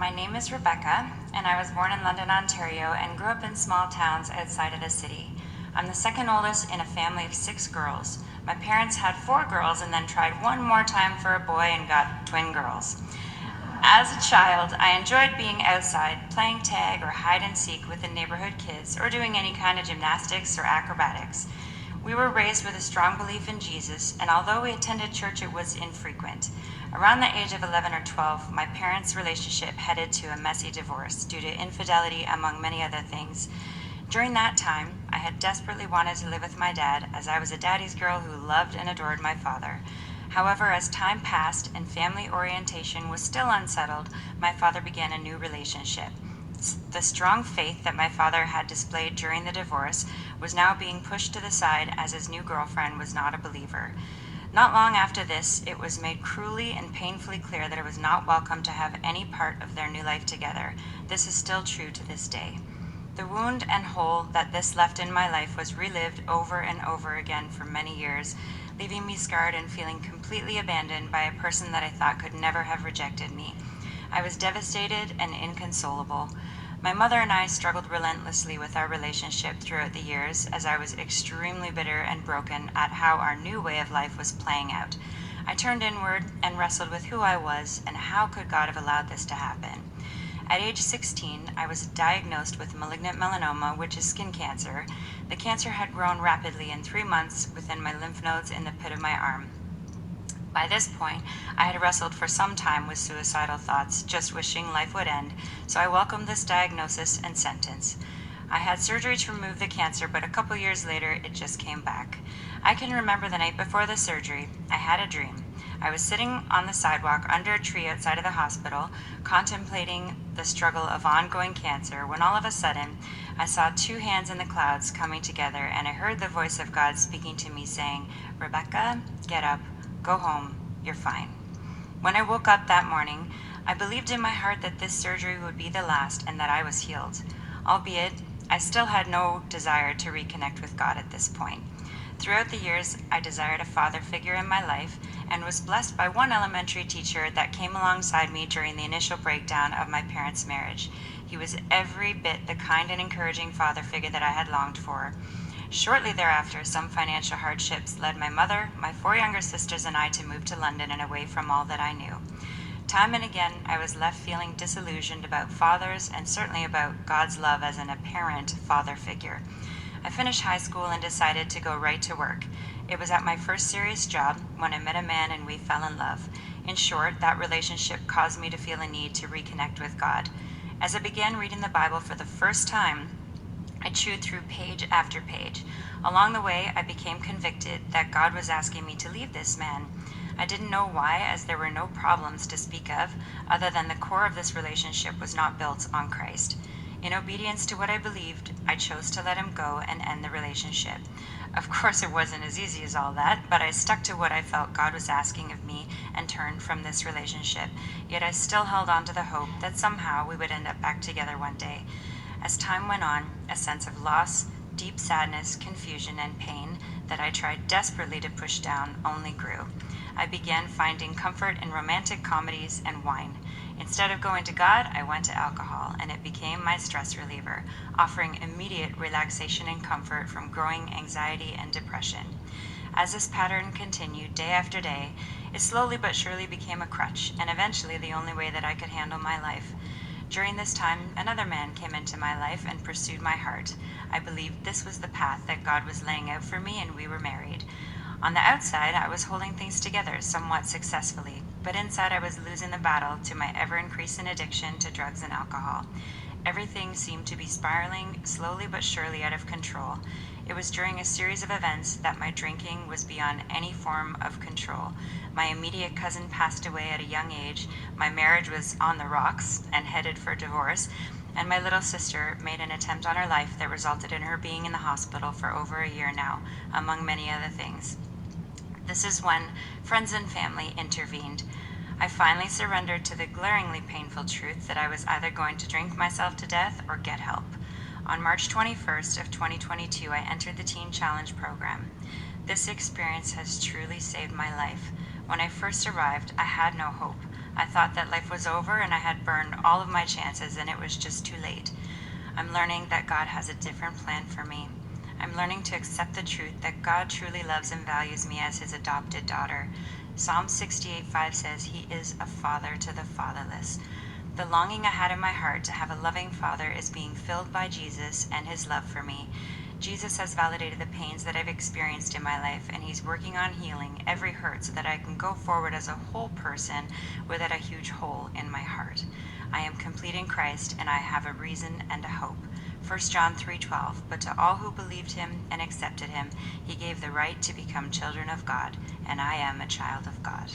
My name is Rebecca, and I was born in London, Ontario, and grew up in small towns outside of the city. I'm the second oldest in a family of 6 girls. My parents had 4 girls and then tried one more time for a boy and got twin girls. As a child, I enjoyed being outside, playing tag or hide and seek with the neighborhood kids, or doing any kind of gymnastics or acrobatics. We were raised with a strong belief in Jesus, and although we attended church, it was infrequent. Around the age of 11 or 12, my parents' relationship headed to a messy divorce due to infidelity, among many other things. During that time, I had desperately wanted to live with my dad, as I was a daddy's girl who loved and adored my father. However, as time passed and family orientation was still unsettled, my father began a new relationship. The strong faith that my father had displayed during the divorce was now being pushed to the side as his new girlfriend was not a believer. Not long after this, it was made cruelly and painfully clear that I was not welcome to have any part of their new life together. This is still true to this day. The wound and hole that this left in my life was relived over and over again for many years, leaving me scarred and feeling completely abandoned by a person that I thought could never have rejected me. I was devastated and inconsolable. My mother and I struggled relentlessly with our relationship throughout the years, as I was extremely bitter and broken at how our new way of life was playing out. I turned inward and wrestled with who I was and how could God have allowed this to happen. At age 16, I was diagnosed with malignant melanoma, which is skin cancer. The cancer had grown rapidly in 3 months within my lymph nodes in the pit of my arm. By this point, I had wrestled for some time with suicidal thoughts, just wishing life would end, so I welcomed this diagnosis and sentence. I had surgery to remove the cancer, but a couple years later, it just came back. I can remember the night before the surgery, I had a dream. I was sitting on the sidewalk under a tree outside of the hospital, contemplating the struggle of ongoing cancer, when all of a sudden, I saw 2 hands in the clouds coming together, and I heard the voice of God speaking to me saying, "Rebecca, get up, go home, you're fine." When I woke up that morning, I believed in my heart that this surgery would be the last and that I was healed. Albeit, I still had no desire to reconnect with God at this point. Throughout the years, I desired a father figure in my life and was blessed by one elementary teacher that came alongside me during the initial breakdown of my parents' marriage. He was every bit the kind and encouraging father figure that I had longed for. Shortly thereafter, some financial hardships led my mother, my 4 younger sisters, and I to move to London and away from all that I knew. Time and again, I was left feeling disillusioned about fathers and certainly about God's love as an apparent father figure. I finished high school and decided to go right to work. It was at my first serious job when I met a man and we fell in love. In short, that relationship caused me to feel a need to reconnect with God. As I began reading the Bible for the first time, I chewed through page after page. Along the way, I became convicted that God was asking me to leave this man. I didn't know why, as there were no problems to speak of, other than the core of this relationship was not built on Christ. In obedience to what I believed, I chose to let him go and end the relationship. Of course, it wasn't as easy as all that, but I stuck to what I felt God was asking of me and turned from this relationship. Yet I still held on to the hope that somehow we would end up back together one day. As time went on, a sense of loss, deep sadness, confusion, and pain that I tried desperately to push down only grew. I began finding comfort in romantic comedies and wine. Instead of going to God, I went to alcohol, and it became my stress reliever, offering immediate relaxation and comfort from growing anxiety and depression. As this pattern continued day after day, it slowly but surely became a crutch, and eventually the only way that I could handle my life. During this time, another man came into my life and pursued my heart. I believed this was the path that God was laying out for me, and we were married. On the outside, I was holding things together somewhat successfully, but inside I was losing the battle to my ever-increasing addiction to drugs and alcohol. Everything seemed to be spiraling slowly but surely out of control. It was during a series of events that my drinking was beyond any form of control. My immediate cousin passed away at a young age, my marriage was on the rocks and headed for divorce, and my little sister made an attempt on her life that resulted in her being in the hospital for over a year now, among many other things. This is when friends and family intervened. I finally surrendered to the glaringly painful truth that I was either going to drink myself to death or get help. On March 21st of 2022, I entered the Teen Challenge program. This experience has truly saved my life. When I first arrived, I had no hope. I thought that life was over and I had burned all of my chances and it was just too late. I'm learning that God has a different plan for me. I'm learning to accept the truth that God truly loves and values me as his adopted daughter. Psalm 68:5 says he is a father to the fatherless. The longing I had in my heart to have a loving father is being filled by Jesus and his love for me. Jesus has validated the pains that I've experienced in my life, and he's working on healing every hurt so that I can go forward as a whole person without a huge hole in my heart. I am complete in Christ, and I have a reason and a hope. 1 John 3:12, but to all who believed him and accepted him, he gave the right to become children of God, and I am a child of God.